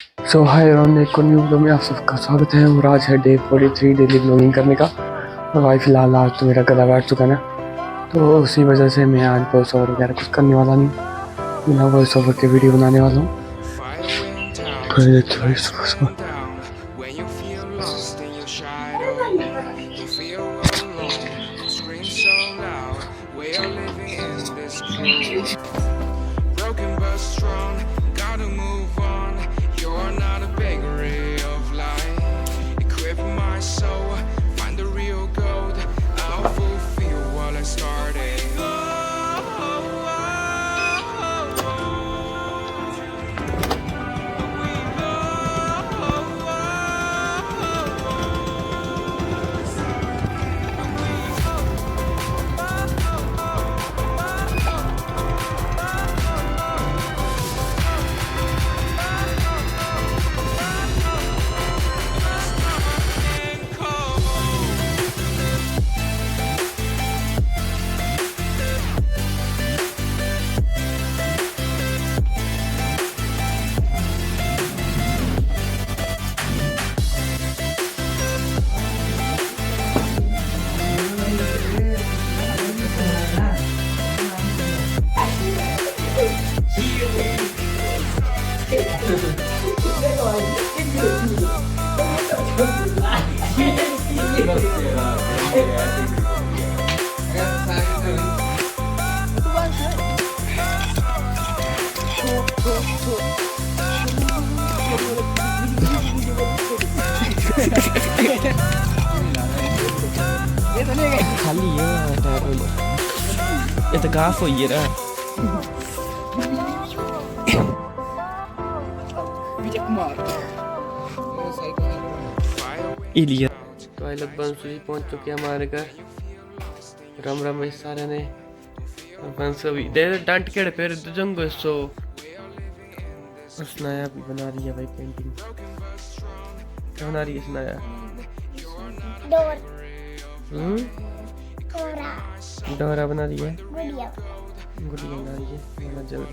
सो hi everyone, एक और new video में आप सबका स्वागत है। और आज है डे 43 डेली ब्लॉगिंग करने का। और भाई फिलहाल आज तो मेरा गला बैठ चुका है ना, तो उसी वजह से मैं आज वॉइस ओवर वगैरह कुछ करने वाला नहीं, बिना वॉइस ओवर के वीडियो बनाने वाला हूँ। Broken but strong, gotta move on. You're not a bakery of light. Equip my soul, find the real gold. I'll fulfill what I started. खाली है ये तो गाफ हो रहा इलिया तो आई लोग बंसुरी पहुंच चुके हैं हमारे घर। राम राम भाई सारे ने बंसुरी दे डांट के फिर जंगो सो स्नाया भी बना रही है भाई पेंटिंग। क्या बना रही है स्नाया? डोर डोरा बना रही है, गुड़िया गुड़िया बना रही है। जल्द